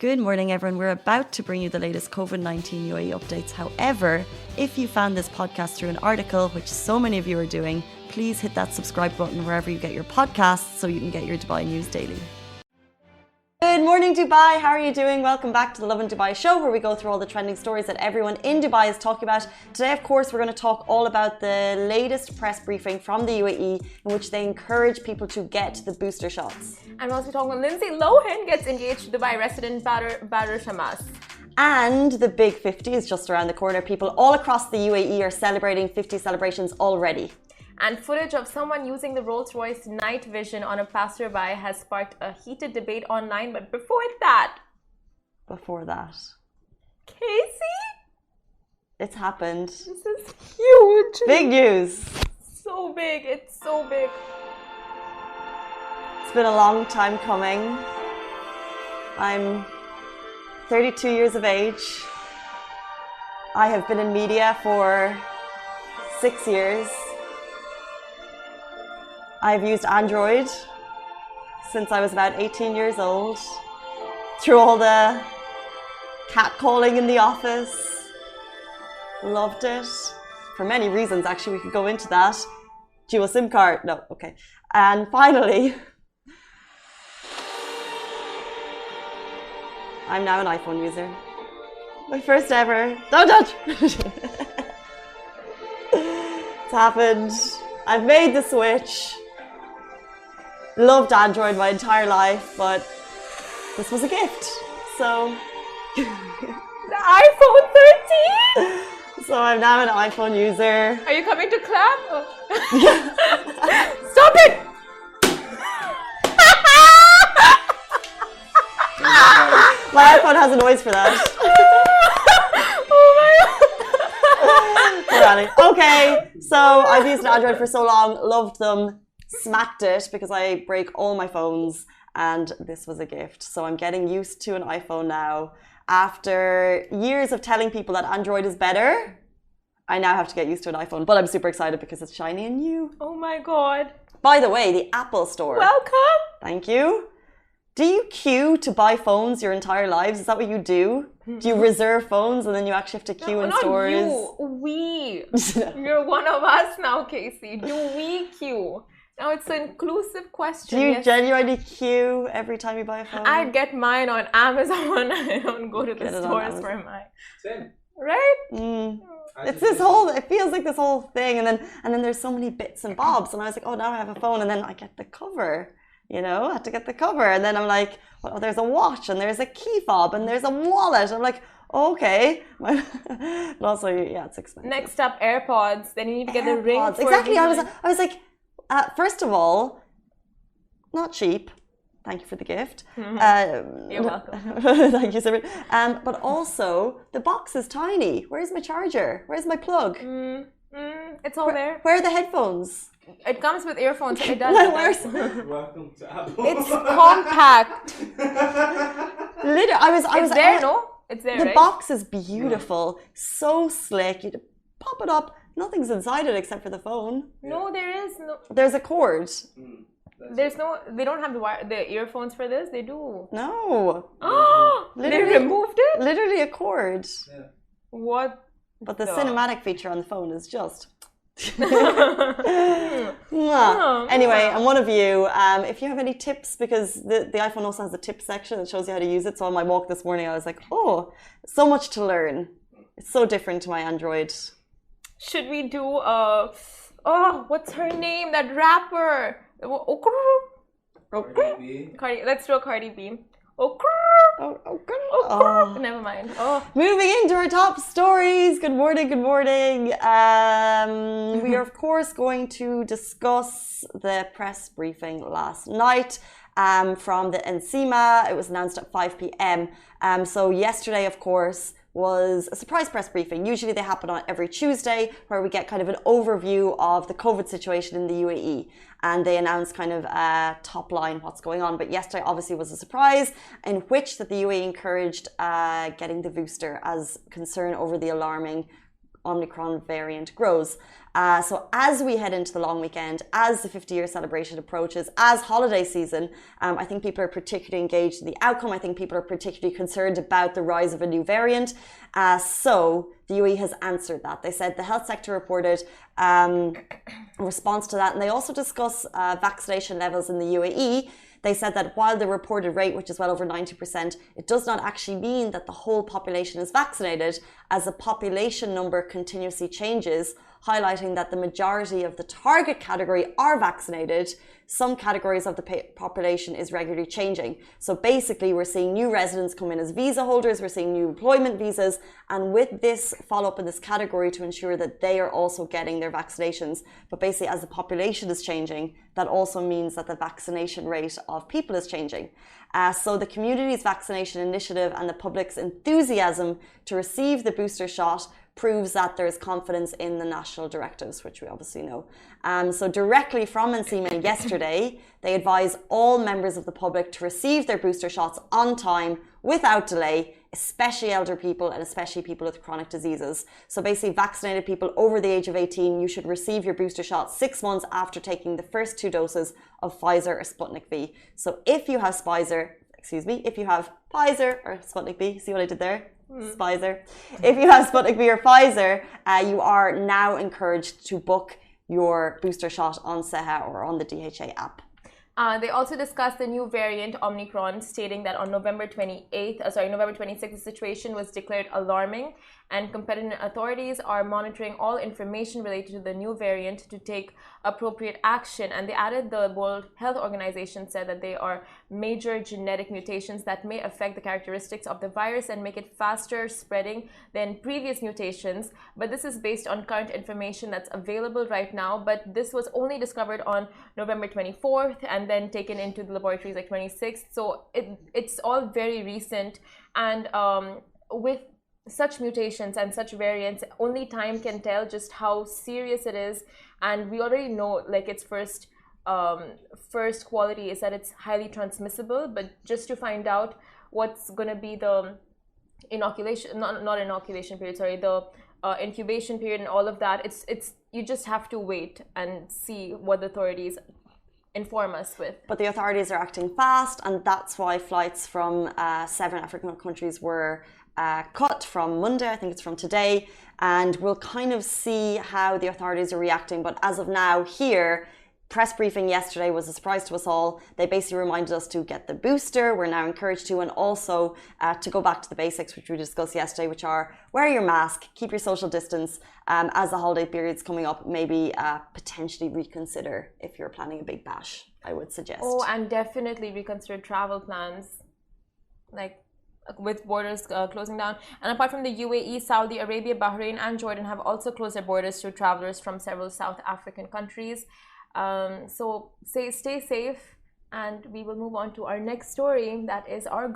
Good morning, everyone. We're about to bring you the latest COVID-19 UAE updates. However, if you found this podcast through an article, which so many of you are doing, please hit that subscribe button wherever you get your podcasts so you can get your Dubai news daily. Good morning, Dubai. How are you doing? Welcome back to the Lovin Dubai show, where we go through all the trending stories that everyone in Dubai is talking about. Today, of course, we're going to talk all about the latest press briefing from the UAE in which they encourage people to get the booster shots. And we're also talking about Lindsay. Lohan gets engaged to Dubai resident batter Shammas. And the big 50 is just around the corner. People all across the UAE are celebrating 50 celebrations already. And footage of someone using the Rolls-Royce night vision on a passerby has sparked a heated debate online. But before that... Casey? It's happened. This is huge. Big news. So big. It's so big. It's been a long time coming. I'm 32 years of age. I have been in media for 6 years. I've used Android since I was about 18 years old. Through all the catcalling in the office. Loved it. For many reasons, actually, we could go into that. Dual SIM card. No, okay. And finally, I'm now an iPhone user. My first ever. Don't touch! It's happened. I've made the switch. Loved Android my entire life, but this was a gift. So. The iPhone 13? So I'm now an iPhone user. Are you coming to clap? Oh. Stop it! My iPhone has a noise for that. Oh my god. Okay, so I've used Android for so long, loved them, smacked it because I break all my phones, and this was a gift. So I'm getting used to an iPhone now. After years of telling people that Android is better, I now have to get used to an iPhone. But I'm super excited because it's shiny and new. Oh my god. By the way, the Apple Store. Welcome. Thank you. Do you queue to buy phones your entire lives? Is that what you do? Do you reserve phones and then you actually have to queue in stores? You. We. You're one of us now, Casey. Do we queue? Now it's an inclusive question. Do you genuinely queue every time you buy a phone? I get mine on Amazon. I don't go to the stores for mine. Same. Right? It's this whole. It feels like this whole thing, and then there's so many bits and bobs, and I was like, oh, now I have a phone, and then I get the cover. You know, I had to get the cover, and then I'm like, well, there's a watch, and there's a key fob, and there's a wallet. I'm like, oh, okay. But also, yeah, it's expensive. Next up, AirPods. Then you need to get the ring. Exactly. I was like, first of all, not cheap. Thank you for the gift. You're welcome. Thank you so much. But also, the box is tiny. Where's my charger? Where's my plug? It's all there. Where are the headphones? It comes with earphones. It does. Welcome to Apple. It's compact. Literally, I was. It's there, no? It's there, The right? box is beautiful, so slick. You pop it up. Nothing's inside it except for the phone. No, there is no. There's a cord. There's no. They don't have the earphones for this. They do. No. Oh, they removed it. Literally a cord. Yeah. What? But the cinematic feature on the phone is just. Anyway, and one of you, if you have any tips, because the iPhone also has a tip section that shows you how to use it. So on my walk this morning, I was like, oh, so much to learn. It's so different to my Android. Should we do what's her name? That rapper. Cardi, let's do a Cardi B. Never mind. Moving into our top stories. Good morning, good morning. We are, of course, going to discuss the press briefing last night from the NCMA. It was announced at 5 p.m. So yesterday, of course, was a surprise press briefing. Usually they happen on every Tuesday, where we get kind of an overview of the COVID situation in the UAE, and they announce kind of top line what's going on. But yesterday obviously was a surprise, in which that the UAE encouraged getting the booster as concern over the alarming Omicron variant grows. So as we head into the long weekend, as the 50-year celebration approaches, as holiday season, I think people are particularly engaged in the outcome. I think people are particularly concerned about the rise of a new variant. So the UAE has answered that. They said the health sector reported a response to that, and they also discuss vaccination levels in the UAE. They said that while the reported rate, which is well over 90%, it does not actually mean that the whole population is vaccinated, as the population number continuously changes, highlighting that the majority of the target category are vaccinated. Some categories of the population is regularly changing. So basically, we're seeing new residents come in as visa holders, we're seeing new employment visas, and with this follow-up in this category to ensure that they are also getting their vaccinations. But basically, as the population is changing, that also means that the vaccination rate of people is changing. So the community's vaccination initiative and the public's enthusiasm to receive the booster shot proves that there is confidence in the national directives, which we obviously know. So directly from NCMA yesterday, they advise all members of the public to receive their booster shots on time without delay, especially elder people and especially people with chronic diseases. So basically, vaccinated people over the age of 18, you should receive your booster shot 6 months after taking the first 2 doses of Pfizer or Sputnik V. So if you have if you have Pfizer or Sputnik V, see what I did there? Pfizer. If you have Sputnik V or Pfizer, you are now encouraged to book your booster shot on Seha or on the DHA app. They also discussed the new variant Omicron, stating that on November 26th, the situation was declared alarming, and competent authorities are monitoring all information related to the new variant to take appropriate action. And they added the World Health Organization said that they are major genetic mutations that may affect the characteristics of the virus and make it faster spreading than previous mutations. But this is based on current information that's available right now. But this was only discovered on November 24th and then taken into the laboratories like 26th. So it's all very recent. And with such mutations and such variants, only time can tell just how serious it is. And we already know, like, its first quality is that it's highly transmissible. But just to find out what's going to be the inoculation, not inoculation period, sorry, the incubation period and all of that, it's you just have to wait and see what the authorities inform us with. But the authorities are acting fast, and that's why flights from 7 African countries were cut from Monday. I think it's from today, and we'll kind of see how the authorities are reacting. But as of now, here, press briefing yesterday was a surprise to us all. They basically reminded us to get the booster. We're now encouraged to, and also to go back to the basics, which we discussed yesterday, which are wear your mask, keep your social distance. As the holiday period's coming up, maybe potentially reconsider if you're planning a big bash, I would suggest. Oh, and definitely reconsider travel plans, like with borders closing down. And apart from the UAE, Saudi Arabia, Bahrain and Jordan have also closed their borders to travelers from several South African countries. So stay safe, and we will move on to our next story. That is our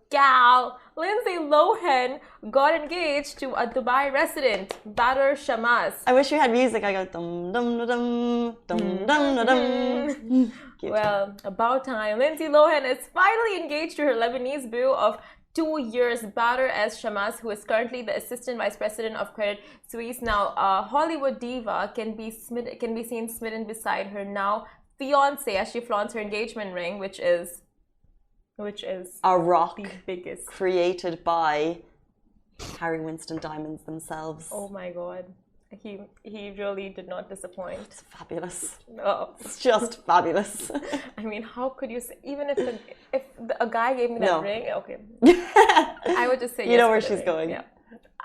gal, Lindsay Lohan, got engaged to a Dubai resident, Badr Shammas. I wish we had music. I go dum dum dum dum dum dum dum. Well, about time. Lindsay Lohan is finally engaged to her Lebanese boo of 2 years, Badr Shammas, who is currently the assistant vice president of Credit Suisse. Now, Hollywood diva can be seen smitten beside her now fiance as she flaunts her engagement ring, which is a rock the biggest created by Harry Winston diamonds themselves. Oh my God. He really did not disappoint. It's fabulous. No, it's just fabulous. I mean, how could you say, even if a guy gave me that ring, okay, I would just say yes. You know where she's going. Yeah,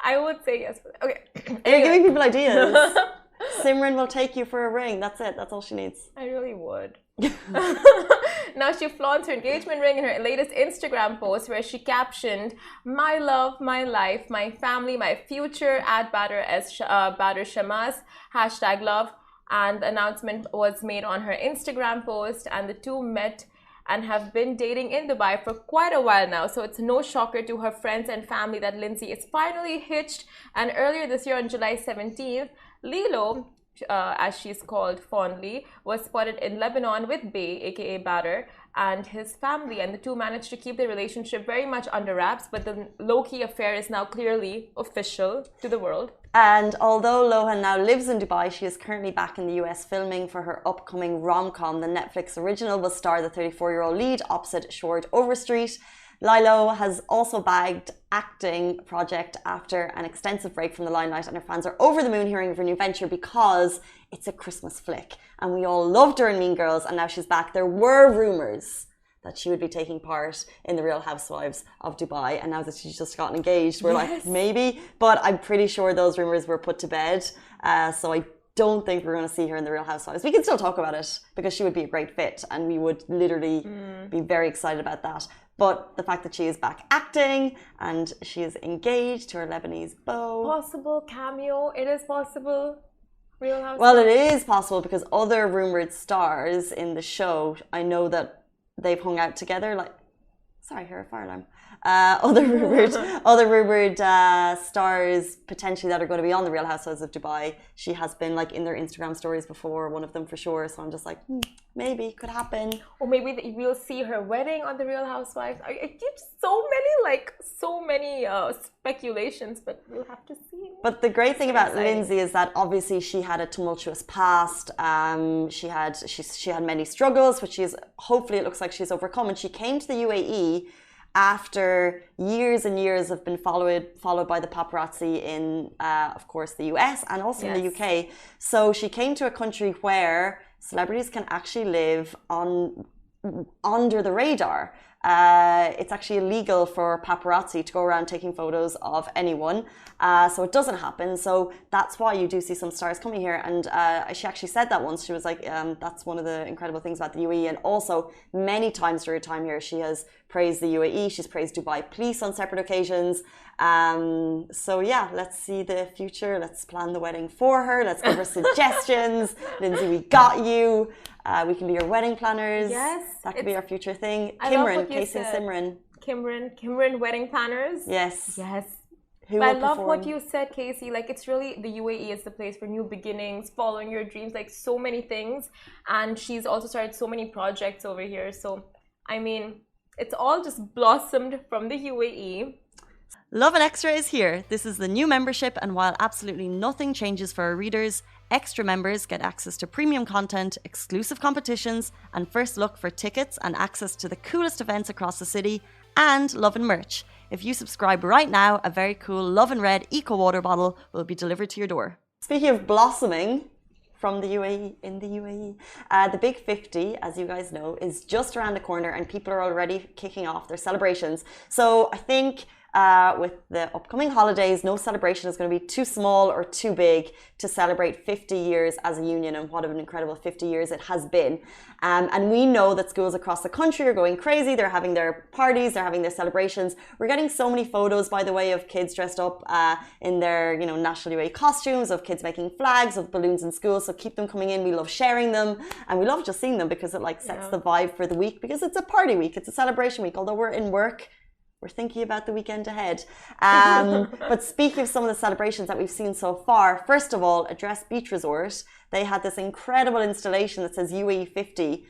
I would say yes. Okay, you're giving people ideas. Simran will take you for a ring. That's it. That's all she needs. I really would. Now she flaunts her engagement ring in her latest Instagram post, where she captioned, "My love, my life, my family, my future," at Badr Shammas, #love. And the announcement was made on her Instagram post, and the two met and have been dating in Dubai for quite a while now. So it's no shocker to her friends and family that Lindsay is finally hitched. And earlier this year, on July 17th, Lilo, as she's called fondly, was spotted in Lebanon with Bey, aka Badr, and his family, and the two managed to keep their relationship very much under wraps, but the low-key affair is now clearly official to the world. And although Lohan now lives in Dubai, she is currently back in the US filming for her upcoming rom-com. The Netflix original will star the 34-year-old lead opposite Shored Overstreet. Lilo has also bagged acting project after an extensive break from the limelight, and her fans are over the moon hearing of her new venture because it's a Christmas flick. And we all loved her in Mean Girls, and now she's back. There were rumours that she would be taking part in the Real Housewives of Dubai, and now that she's just gotten engaged, we're like, maybe. But I'm pretty sure those rumours were put to bed. So I don't think we're going to see her in the Real Housewives. We can still talk about it because she would be a great fit, and we would literally be very excited about that. But the fact that she is back acting and she is engaged to her Lebanese beau. Possible cameo. It is possible. Real Housewives. Well, it is possible because other rumored stars in the show, I know that they've hung out together. Like, sorry, here a fire alarm. Other rumored stars potentially that are going to be on the Real Housewives of Dubai. She has been like in their Instagram stories before, one of them for sure. So I'm just like, maybe could happen. Or maybe we'll see her wedding on the Real Housewives. I keep so many speculations, but we'll have to see. But the great thing about Lindsay is that obviously she had a tumultuous past. She had many struggles, which hopefully it looks like she's overcome. And she came to the UAE after years and years have been followed by the paparazzi in, of course, the US and also in the UK. So she came to a country where celebrities can actually live under the radar. It's actually illegal for paparazzi to go around taking photos of anyone. So it doesn't happen. So that's why you do see some stars coming here. And she actually said that once. She was like, that's one of the incredible things about the UAE. And also, many times during her time here, she has praised the UAE. She's praised Dubai police on separate occasions. So yeah, let's see the future. Let's plan the wedding for her. Let's give her suggestions. Lindsay, we got you. We can be your wedding planners. Yes. That could be our future thing. Kimran, Casey and Simran. Kimran wedding planners. Yes. Yes. Who I will love perform? what you said, Casey. Like, it's really, the UAE is the place for new beginnings, following your dreams, like so many things. And she's also started so many projects over here. So, I mean, it's all just blossomed from the UAE. Lovin Extra is here. This is the new membership, and while absolutely nothing changes for our readers, extra members get access to premium content, exclusive competitions, and first look for tickets and access to the coolest events across the city, and Lovin merch. If you subscribe right now, a very cool Lovin Red Eco Water bottle will be delivered to your door. Speaking of blossoming from the UAE, in the UAE, the Big 50, as you guys know, is just around the corner, and people are already kicking off their celebrations. So I think with the upcoming holidays, no celebration is going to be too small or too big to celebrate 50 years as a union, and what an incredible 50 years it has been. And we know that schools across the country are going crazy. They're having their parties, they're having their celebrations. We're getting so many photos, by the way, of kids dressed up in their, national UAE costumes, of kids making flags, of balloons in school. So keep them coming in. We love sharing them, and we love just seeing them because it sets the vibe for the week, because it's a party week, it's a celebration week. Although we're in work, we're thinking about the weekend ahead. But speaking of some of the celebrations that we've seen so far, first of all, Address Beach Resort, they had this incredible installation that says UAE 50.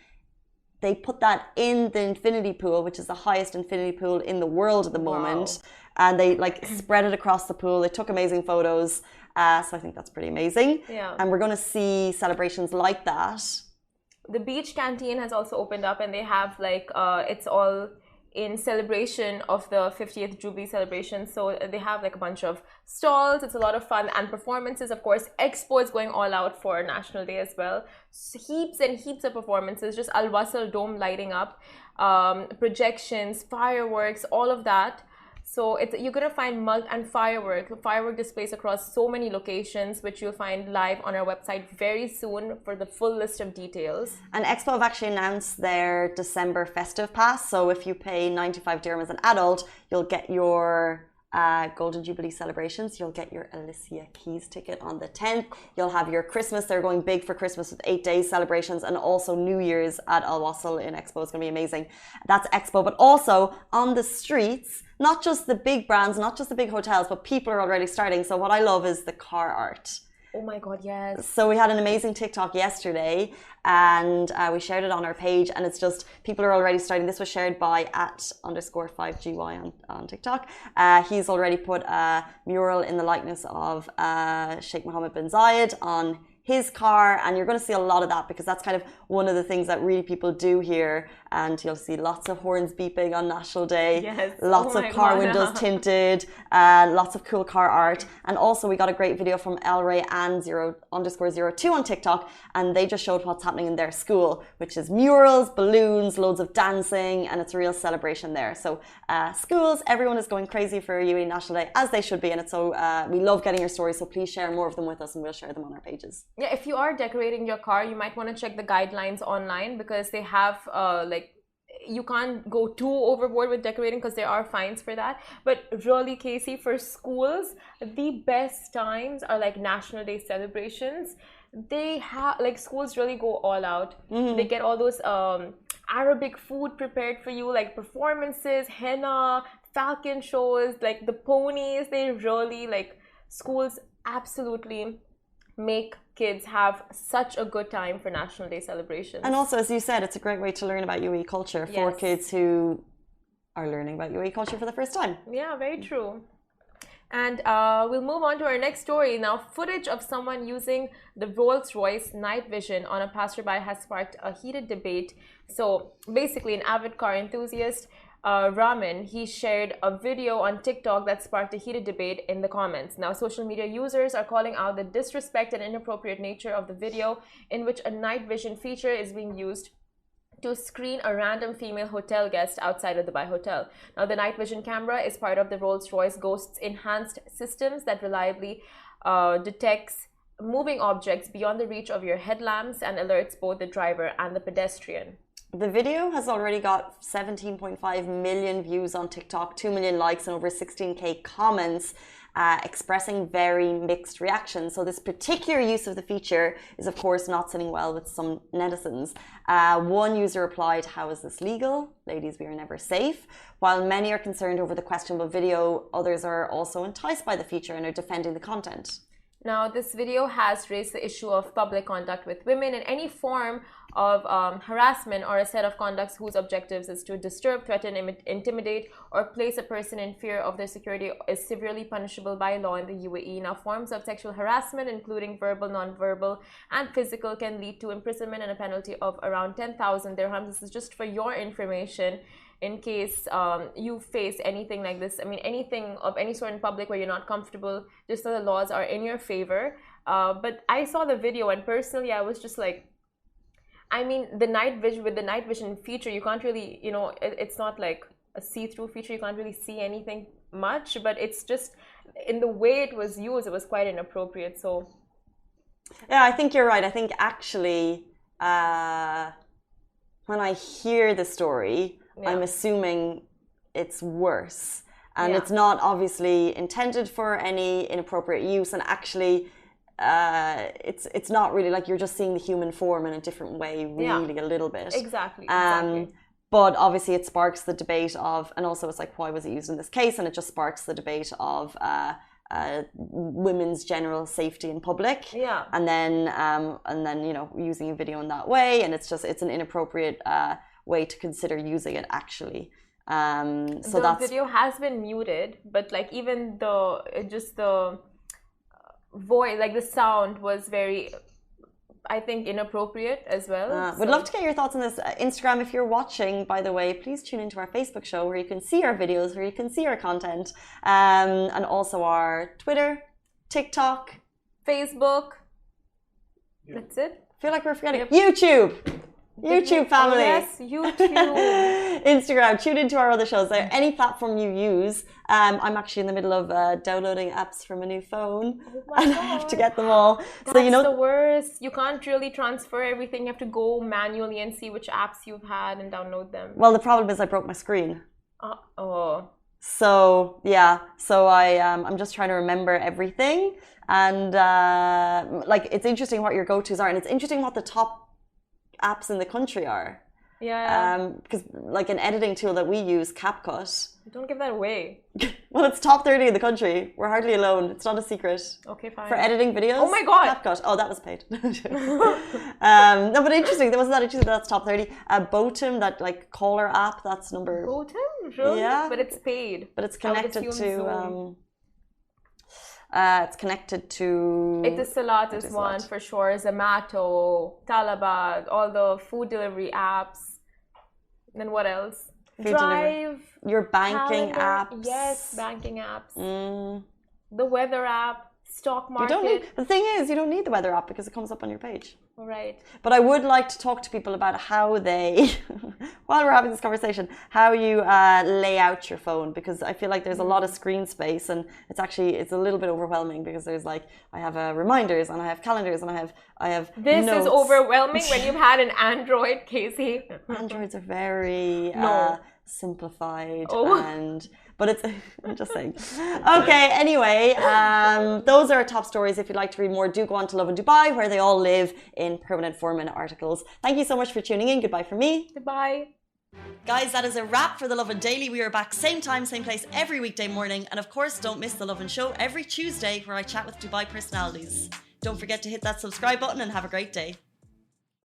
They put that in the infinity pool, which is the highest infinity pool in the world at the moment. And they spread it across the pool. They took amazing photos. So I think that's pretty amazing. Yeah. And we're going to see celebrations like that. The beach canteen has also opened up, and they have it's all in celebration of the 50th Jubilee celebration. So they have a bunch of stalls. It's a lot of fun, and performances, of course. Expo is going all out for National Day as well. Heaps and heaps of performances. Just Al Wasl Dome lighting up, projections, fireworks, all of that. So you're going to find firework displays across so many locations, which you'll find live on our website very soon for the full list of details. And Expo have actually announced their December festive pass. So if you pay 95 dirham as an adult, you'll get your Golden Jubilee celebrations. You'll get your Alicia Keys ticket on the 10th. You'll have your Christmas. They're going big for Christmas with 8 days celebrations, and also New Year's at Al Wasl in Expo is going to be amazing. That's Expo. But also on the streets, not just the big brands, not just the big hotels, but people are already starting. So what I love is the car art. Oh my God, yes. So we had an amazing TikTok yesterday, and we shared it on our page, and it's just, people are already starting. This was shared by @_5GY on TikTok. He's already put a mural in the likeness of Sheikh Mohammed bin Zayed on his car, and you're going to see a lot of that because that's kind of one of the things that really people do here. And you'll see lots of horns beeping on National Day, yes. lots of car windows tinted, lots of cool car art. And also we got a great video from Elray and _02 on TikTok, and they just showed what's happening in their school, which is murals, balloons, loads of dancing, and it's a real celebration there. So schools, everyone is going crazy for UAE National Day, as they should be, and it's so we love getting your stories, so please share more of them with us and we'll share them on our pages. Yeah, if you are decorating your car, you might want to check the guidelines online because they have you can't go too overboard with decorating because there are fines for that. But really, Casey, for schools, the best times are like National Day celebrations. They have, like, schools really go all out. They get all those Arabic food prepared for you, like performances, henna, falcon shows, like the ponies. They really, like, schools absolutely make kids have such a good time for National Day celebrations. And also, as you said, it's a great way to learn about UAE culture for kids who are learning about UAE culture for the first time. Yeah, very true. And we'll move on to our next story. Now, footage of someone using the Rolls-Royce night vision on a passerby has sparked a heated debate. So basically, an avid car enthusiast, Ramin, he shared a video on TikTok that sparked a heated debate in the comments. Now, social media users are calling out the disrespect and inappropriate nature of the video, in which a night vision feature is being used to screen a random female hotel guest outside a Dubai hotel. Now, the night vision camera is part of the Rolls-Royce Ghost's enhanced systems that reliably detects moving objects beyond the reach of your headlamps and alerts both the driver and the pedestrian. The video has already got 17.5 million views on TikTok, 2 million likes, and over 16k comments expressing very mixed reactions. So this particular use of the feature is, of course, not sitting well with some netizens. One user replied, "How is this legal? Ladies, we are never safe." While many are concerned over the questionable video, others are also enticed by the feature and are defending the content. Now, this video has raised the issue of public contact with women, and any form of harassment or a set of conducts whose objectives is to disturb, threaten, intimidate, or place a person in fear of their security is severely punishable by law in the UAE. Now, forms of sexual harassment, including verbal, non-verbal, and physical, can lead to imprisonment and a penalty of around 10,000 dirhams. This is just for your information, in case you face anything like this. I mean, anything of any sort in public where you're not comfortable, just so the laws are in your favor. But I saw the video, and personally, I was just like, I mean, the night vision, with the night vision feature, you can't really, you know, it's not like a see-through feature. You can't really see anything much, but it's just, in the way it was used, it was quite inappropriate. So, yeah, I think you're right. I think actually, when I hear the story, I'm assuming it's worse, and it's not obviously intended for any inappropriate use, and actually it's not really, like, you're just seeing the human form in a different way, really, a little bit. Exactly. But obviously it sparks the debate of, and also it's like, why was it used in this case? And it just sparks the debate of women's general safety in public. And then you know, using a video in that way, and it's an inappropriate way to consider using it, actually. So the video has been muted, but like, even the voice, like the sound, was very, I think, inappropriate as well. Would love to get your thoughts on this. Instagram, if you're watching, by the way, please tune into our Facebook show, where you can see our videos, where you can see our content, and also our Twitter, TikTok, Facebook. That's it. I feel like we're forgetting YouTube family. Oh, yes, YouTube. Instagram, tune into our other shows there. Any platform you use. I'm actually in the middle of downloading apps from a new phone. And I have to get them all. That's the worst. You can't really transfer everything. You have to go manually and see which apps you've had and download them. Well, the problem is I broke my screen. So, yeah. So I'm just trying to remember everything. And like, it's interesting what your go-tos are. And it's interesting what the top apps in the country are. Yeah. Because like an editing tool that we use, CapCut. Don't give that away. Well, it's top 30 in the country. We're hardly alone. It's not a secret. Okay, fine. For editing videos. Oh my God. CapCut. Oh, that was paid. No, but interesting. Wasn't that interesting? That's top 30. Botum, that like caller app, that's number. Botum? Really? Yeah. But it's paid. But it's I would connected assume to. It's connected to. Etisalat is one for sure. Zomato, Talabat, all the food delivery apps. Then what else? Food Drive. Your banking calendar. apps. Yes, banking apps. Mm. The weather app, stock market. You don't need. The thing is, you don't need the weather app because it comes up on your page. All right. But I would like to talk to people about how they, while we're having this conversation, how you lay out your phone, because I feel like there's a lot of screen space and it's a little bit overwhelming because there's like, I have reminders and I have calendars and I have This notes. is overwhelming when you've had an Android, Casey. Androids are very simplified but it's I'm just saying. Okay, anyway, those are our top stories. If you'd like to read more, do go on to Lovin Dubai, where they all live in permanent form and articles. Thank you so much for tuning in. Goodbye from me. Goodbye. Guys, that is a wrap for the Lovin Daily. We are back same time, same place every weekday morning. And of course, don't miss the Lovin Show every Tuesday, where I chat with Dubai personalities. Don't forget to hit that subscribe button and have a great day.